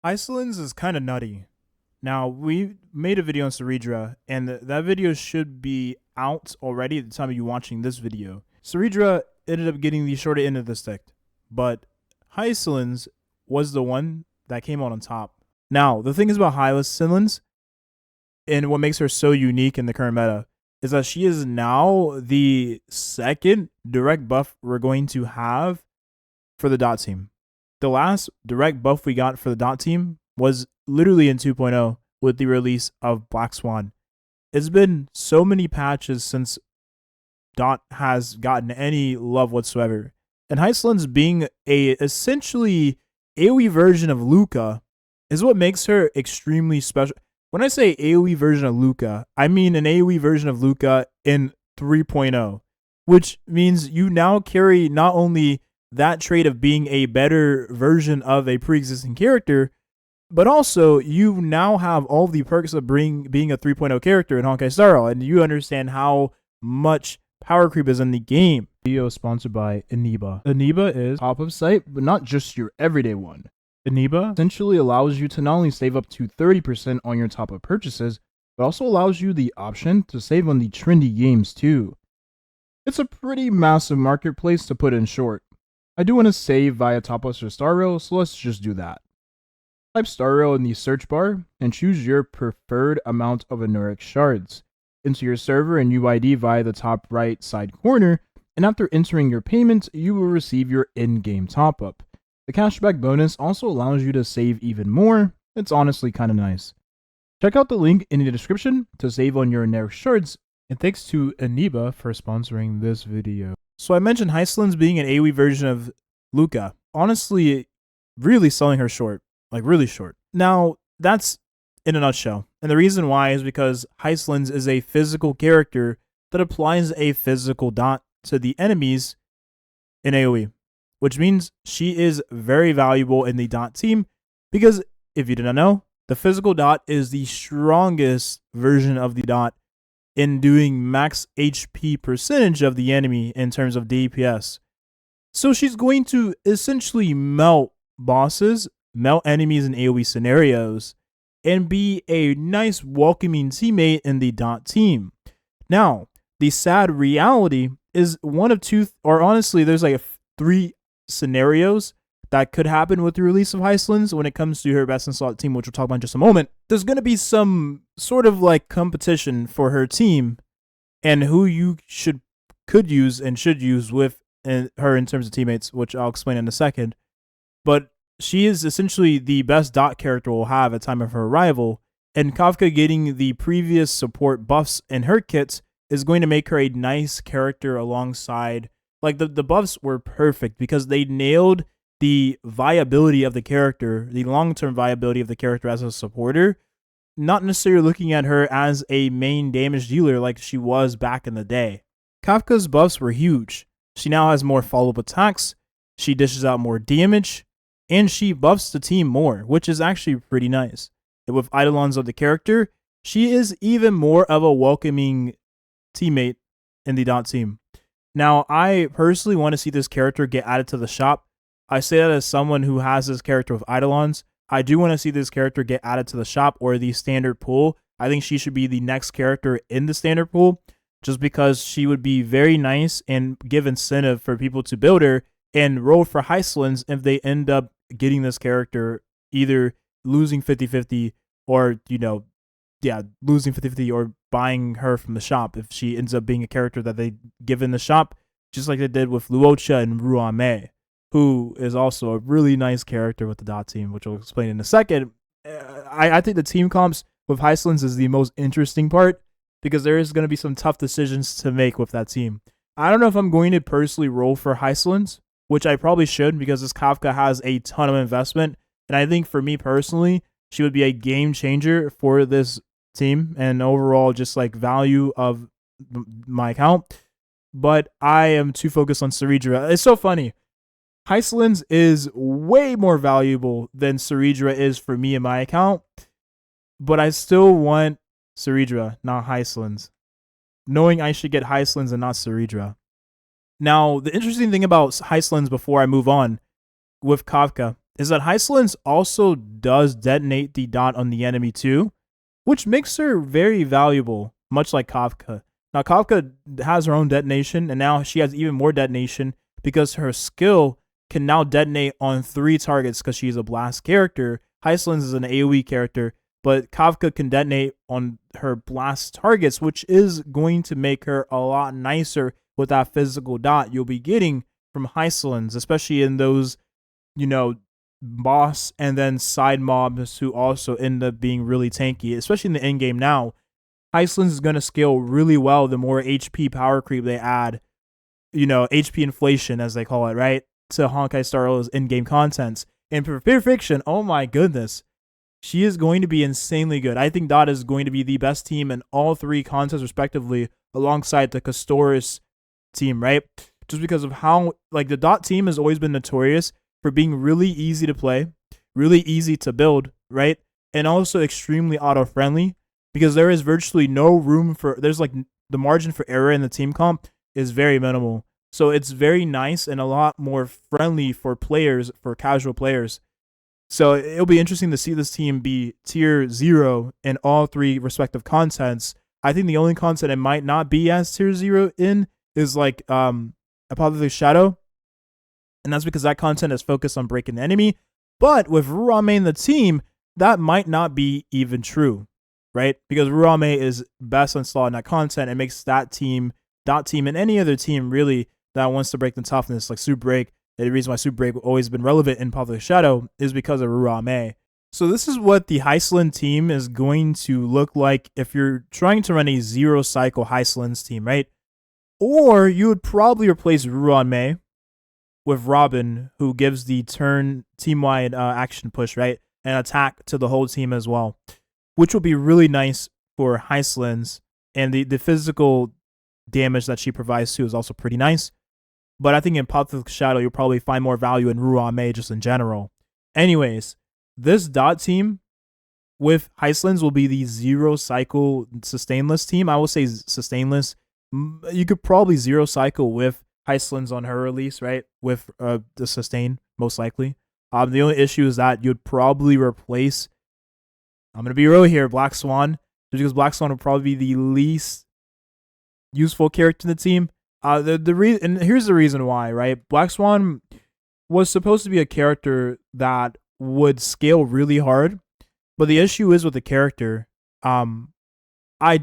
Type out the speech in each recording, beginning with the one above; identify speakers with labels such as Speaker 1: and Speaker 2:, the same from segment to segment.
Speaker 1: Hysilens is kind of nutty. Now, we made a video on Cerydra, and that video should be out already at the time of you watching this video. Cerydra ended up getting the shorter end of the stick, but Hysilens was the one that came out on top. Now, the thing is about Hysilens, and what makes her so unique in the current meta, is that she is now the second direct buff we're going to have for the dot team. The last direct buff we got for the dot team was literally in 2.0 with the release of Black Swan. It's been so many patches since dot has gotten any love whatsoever. And Hysilens being a essentially AoE version of Luca is what makes her extremely special. When I say AoE version of Luca, I mean an AoE version of Luca in 3.0, which means you now carry not only that trait of being a better version of a pre-existing character, but also you now have all the perks of being a 3.0 character in Honkai Star Rail, and you understand how much power creep is in the game. Video is sponsored by Aniba. Aniba is pop-up site, but not just your everyday one. Aniba essentially allows you to not only save up to 30% on your top-up purchases, but also allows you the option to save on the trendy games too. It's a pretty massive marketplace, to put in short. I do want to save via top-ups for Star Rail, so let's just do that. Type Star Rail in the search bar and choose your preferred amount of Anuric shards. Enter your server and UID via the top right side corner, and after entering your payment, you will receive your in-game top-up. The cashback bonus also allows you to save even more. It's honestly kind of nice. Check out the link in the description to save on your Anuric shards, and thanks to Aniba for sponsoring this video. So I mentioned Hysilens being an AoE version of Luca. Honestly, really selling her short. Like, really short. Now, that's in a nutshell. And the reason why is because Hysilens is a physical character that applies a physical dot to the enemies in AoE, which means she is very valuable in the dot team because, if you didn't know, the physical dot is the strongest version of the dot in doing max HP percentage of the enemy in terms of DPS. So she's going to essentially melt bosses, melt enemies in AoE scenarios, and be a nice welcoming teammate in the dot team. Now, the sad reality is one of two, or honestly, there's like three scenarios that could happen with the release of Hysilens when it comes to her best in slot team, which we'll talk about in just a moment. There's going to be some sort of like competition for her team and who you could use and should use with her in terms of teammates, which I'll explain in a second. But she is essentially the best dot character we'll have at time of her arrival, and Kafka getting the previous support buffs in her kits is going to make her a nice character alongside. Like, the buffs were perfect because they nailed the viability of the character, the long-term viability of the character as a supporter, not necessarily looking at her as a main damage dealer like she was back in the day. Kafka's buffs were huge. She now has more follow-up attacks, she dishes out more damage, and she buffs the team more, which is actually pretty nice. And with Eidolons of the character, she is even more of a welcoming teammate in the dot team. Now, I personally want to see this character get added to the shop. I say that as someone who has this character with Eidolons. I do want to see this character get added to the shop or the standard pool. I think she should be the next character in the standard pool just because she would be very nice and give incentive for people to build her and roll for Hysilens if they end up getting this character either losing 50-50 or, losing 50-50 or buying her from the shop if she ends up being a character that they give in the shop, just like they did with Luocha and Ruame, who is also a really nice character with the dot team, which I'll explain in a second. I think the team comps with Hysilens is the most interesting part because there is going to be some tough decisions to make with that team. I don't know if I'm going to personally roll for Hysilens, which I probably should because this Kafka has a ton of investment. And I think for me personally, she would be a game changer for this team and overall just like value of my account. But I am too focused on Cerydra. It's so funny. Hysilens is way more valuable than Cerydra is for me in my account, but I still want Cerydra, not Hysilens, knowing I should get Hysilens and not Cerydra. Now, the interesting thing about Hysilens before I move on with Kafka is that Hysilens also does detonate the dot on the enemy too, which makes her very valuable, much like Kafka. Now, Kafka has her own detonation, and now she has even more detonation because her skill can now detonate on 3 targets because she's a blast character. Hysilens is an AoE character, but Kafka can detonate on her blast targets, which is going to make her a lot nicer with that physical dot you'll be getting from Hysilens, especially in those, boss and then side mobs who also end up being really tanky, especially in the end game now. Hysilens is going to scale really well the more HP power creep they add, HP inflation, as they call it, right? To Honkai Star Rail's in-game contents. And for Pure Fiction, oh my goodness, she is going to be insanely good. I think Dot is going to be the best team in all 3 contests respectively, alongside the Castoris team, right? Just because of how, the Dot team has always been notorious for being really easy to play, really easy to build, right? And also extremely auto-friendly, because there is virtually no room for, the margin for error in the team comp is very minimal. So it's very nice and a lot more friendly for players, for casual players. So it'll be interesting to see this team be tier 0 in all 3 respective contents. I think the only content it might not be as tier 0 in is Apocalyptic Shadow. And that's because that content is focused on breaking the enemy. But with Ruame in the team, that might not be even true, right? Because Ruame is best installed in that content. It makes that team, and any other team really that wants to break the toughness, like Super Break. The reason why Super Break has always been relevant in Apocalyptic Shadow is because of Ruame. So this is what the Hysilens team is going to look like if you're trying to run a 0-cycle Hysilens team, right? Or you would probably replace Ruame with Robin, who gives the turn team-wide action push, right? And attack to the whole team as well, which will be really nice for Hysilens. And the physical damage that she provides too is also pretty nice. But I think in Apocalyptic Shadow, you'll probably find more value in Ruame just in general. Anyways, this Dot team with Hysilens will be the 0-cycle sustainless team. I will say sustainless. You could probably 0-cycle with Hysilens on her release, right? With the sustain, most likely. The only issue is that you'd probably replace, I'm going to be real here, Black Swan, just because Black Swan would probably be the least useful character in the team. And here's the reason why, right? Black Swan was supposed to be a character that would scale really hard, but the issue is with the character, I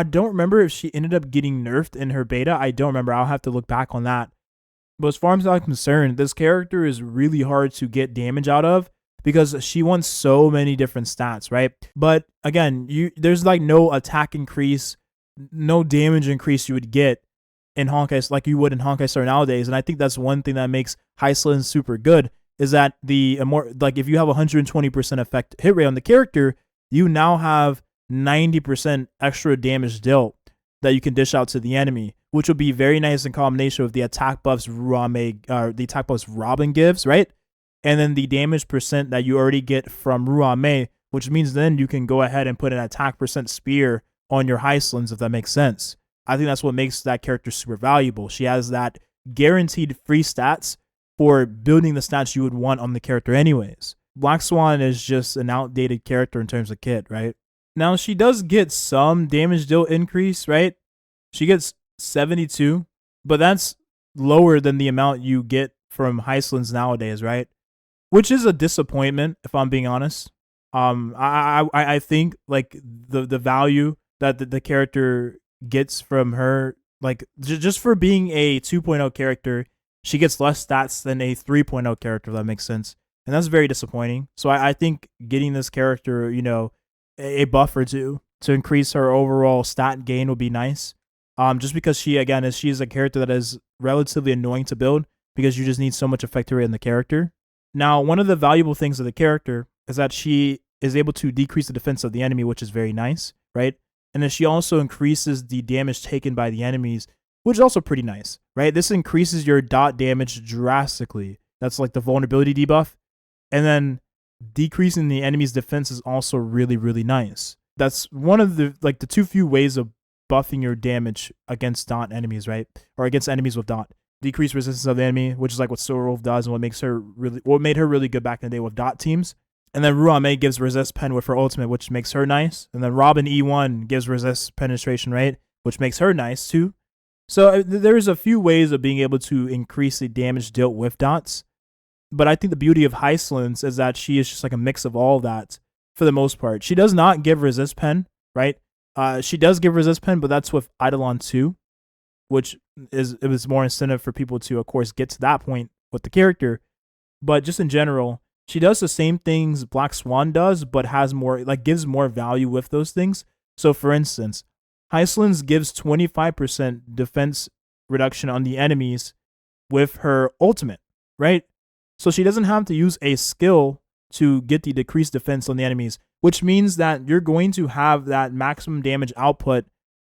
Speaker 1: don't remember if she ended up getting nerfed in her beta. I don't remember. I'll have to look back on that. But as far as I'm concerned, this character is really hard to get damage out of because she wants so many different stats, right? But again, there's no attack increase, no damage increase you would get in Honkai like you would in Honkai Star nowadays. And I think that's one thing that makes Hysilens super good is that if you have 120% effect hit rate on the character, you now have 90% extra damage dealt that you can dish out to the enemy, which will be very nice in combination with the attack buffs the attack buffs Robin gives, right? And then the damage percent that you already get from Ruame, which means then you can go ahead and put an attack percent spear on your Hysilens, if that makes sense. I think that's what makes that character super valuable. She has that guaranteed free stats for building the stats you would want on the character anyways. Black Swan is just an outdated character in terms of kit, right? Now, she does get some damage deal increase, right? She gets 72, but that's lower than the amount you get from Hysilens nowadays, right? Which is a disappointment, if I'm being honest. I think the value that the character gets from her, just for being a 2.0 character, she gets less stats than a 3.0 character, if that makes sense. And that's very disappointing. So I think getting this character, a buff or two to increase her overall stat gain would be nice. Just because she's a character that is relatively annoying to build because you just need so much effect rate in the character. Now, one of the valuable things of the character is that she is able to decrease the defense of the enemy, which is very nice, right? And then she also increases the damage taken by the enemies, which is also pretty nice, right? This increases your dot damage drastically. That's like the vulnerability debuff. And then decreasing the enemy's defense is also really, really nice. That's one of the too few ways of buffing your damage against dot enemies, right? Or against enemies with dot. decreased resistance of the enemy, which is like what Silverwolf does and what made her really good back in the day with dot teams. And then Ruame gives resist pen with her ultimate, which makes her nice. And then Robin E1 gives resist penetration, right, which makes her nice too. So there's a few ways of being able to increase the damage dealt with dots. But I think the beauty of Hysilens is that she is just like a mix of all of that for the most part. She does not give resist pen, right? She does give resist pen, but that's with Eidolon 2, which it was more incentive for people to, of course, get to that point with the character. But just in general, she does the same things Black Swan does, but has more, like, gives more value with those things. So, for instance, Hysilens gives 25% defense reduction on the enemies with her ultimate, right? So she doesn't have to use a skill to get the decreased defense on the enemies, which means that you're going to have that maximum damage output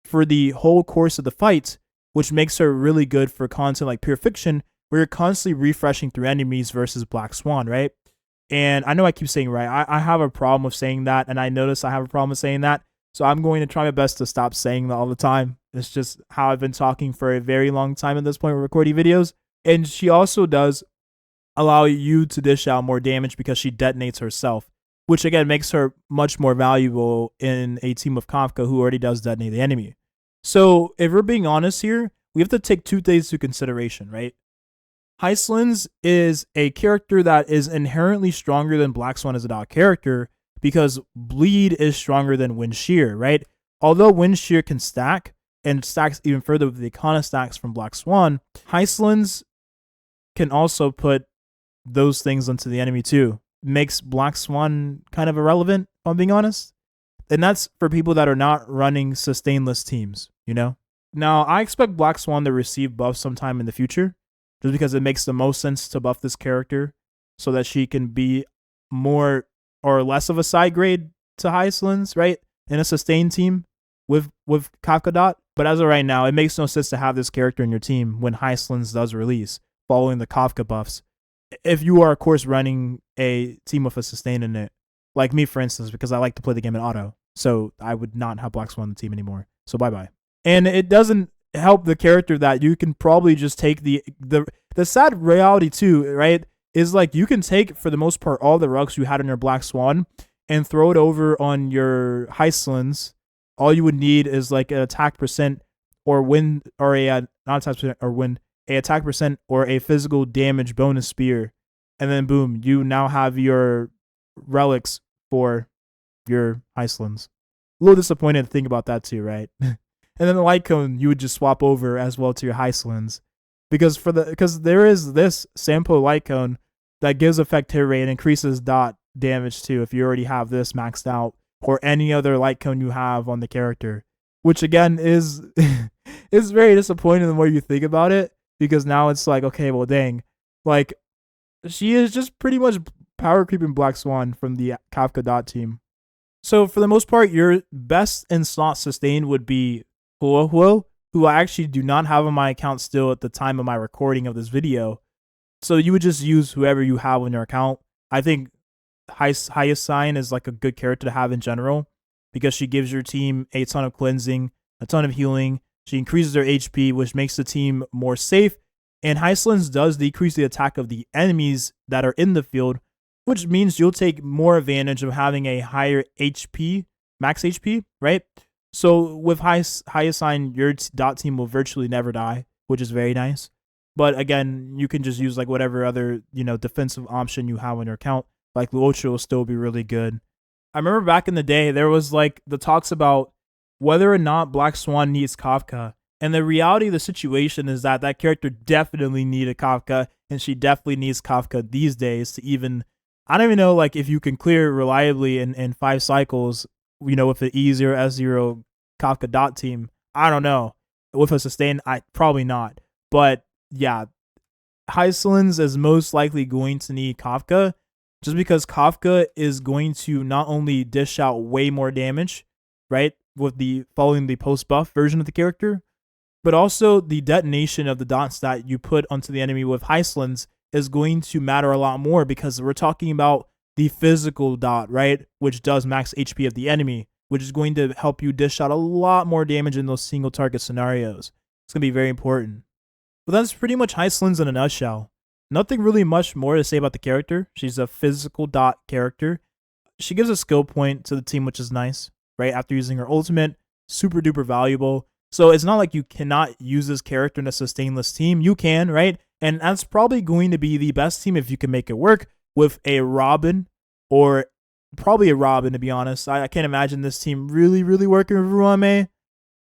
Speaker 1: for the whole course of the fight, which makes her really good for content like Pure Fiction, where you're constantly refreshing through enemies versus Black Swan, right? And I know I keep saying right. I have a problem with saying that, and I notice I have a problem with saying that. So I'm going to try my best to stop saying that all the time. It's just how I've been talking for a very long time at this point with recording videos. And she also does allow you to dish out more damage because she detonates herself, which again makes her much more valuable in a team of Kafka who already does detonate the enemy. So if we're being honest here, we have to take two things into consideration, right? Hysilens is a character that is inherently stronger than Black Swan as a dot character because Bleed is stronger than Wind Shear, right? Although Wind Shear can stack and stacks even further with the Icona stacks from Black Swan, Hysilens can also put those things onto the enemy too. Makes Black Swan kind of irrelevant, if I'm being honest. And that's for people that are not running sustainless teams, you know? Now, I expect Black Swan to receive buffs sometime in the future, just because it makes the most sense to buff this character so that she can be more or less of a side grade to Hysilens, right? In a sustained team with Kafka Dot. But as of right now, it makes no sense to have this character in your team when Hysilens does release, following the Kafka buffs. If you are, of course, running a team with a sustain in it, like me, for instance, because I like to play the game in auto. So I would not have Black Swan on the team anymore. So bye-bye. And it doesn't help the character that you can probably just take the sad reality too, right? Is like you can take, for the most part, all the rugs you had on your Black Swan and throw it over on your Hysilens. All you would need is like an attack percent or win, or a not attack percent or win, a attack percent or a physical damage bonus spear, and then boom, you now have your relics for your Hysilens. A little disappointed to think about that too, right? And then the light cone you would just swap over as well to your Hysilens, because there is this Sampo light cone that gives effect hit rate and increases dot damage too if you already have this maxed out, or any other light cone you have on the character, which again is is very disappointing the more you think about it, because now it's like, okay, well dang, like she is just pretty much power creeping Black Swan from the Kafka Dot team. So for the most part, your best in slot sustain would be Huo, who I actually do not have on my account still at the time of my recording of this video. So you would just use whoever you have on your account. I think Hysilens is like a good character to have in general, because she gives your team a ton of cleansing, a ton of healing. She increases their HP, which makes the team more safe. And Hysilens does decrease the attack of the enemies that are in the field, which means you'll take more advantage of having a higher HP, max HP, right? So with Hysilens, your dot team will virtually never die, which is very nice. But again, you can just use like whatever other, defensive option you have on your account. Like Luocha will still be really good. I remember back in the day, there was like the talks about whether or not Black Swan needs Kafka. And the reality of the situation is that that character definitely needed Kafka, and she definitely needs Kafka these days to even, I don't even know like if you can clear reliably in 5 cycles, with an E0, S0 Kafka Dot team. I don't know. With a sustain, probably not. But yeah, Hysilens is most likely going to need Kafka, just because Kafka is going to not only dish out way more damage, right, with the following the post buff version of the character, but also the detonation of the dots that you put onto the enemy with Hysilens is going to matter a lot more, because we're talking about the physical dot, right, which does max HP of the enemy, which is going to help you dish out a lot more damage in those single target scenarios. It's going to be very important. But that's pretty much Hysilens in a nutshell. Nothing really much more to say about the character. She's a physical dot character. She gives a skill point to the team, which is nice, right? After using her ultimate, super duper valuable. So it's not like you cannot use this character in a sustainless team. You can, right? And that's probably going to be the best team if you can make it work with a Robin, or probably a Robin, to be honest. I can't imagine this team really working with Ruame.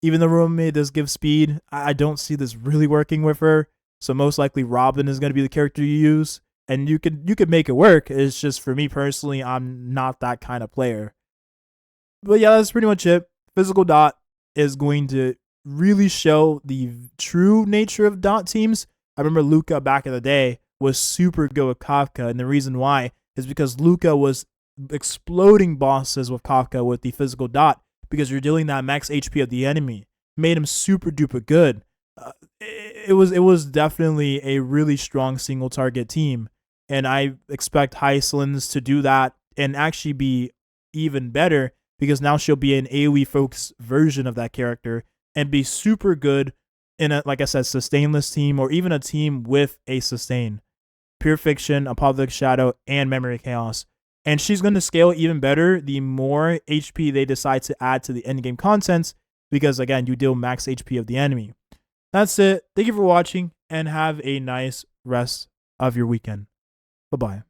Speaker 1: Even though Ruame does give speed, I don't see this really working with her. So most likely Robin is going to be the character you use. And you could make it work. It's just, for me personally, I'm not that kind of player. But yeah, that's pretty much it. Physical dot is going to really show the true nature of dot teams. I remember Luca back in the day was super good with Kafka, and the reason why is because Luca was exploding bosses with Kafka with the physical dot, because you're dealing that max HP of the enemy. Made him super duper good. It was definitely a really strong single target team, and I expect Hysilens to do that and actually be even better, because now she'll be an AoE focused version of that character and be super good in a, like I said, sustainless team, or even a team with a sustain. Pure Fiction, Apocalyptic Shadow, and Memory Chaos. And she's going to scale even better the more HP they decide to add to the endgame contents, because again, you deal max HP of the enemy. That's it. Thank you for watching, and have a nice rest of your weekend. Bye-bye.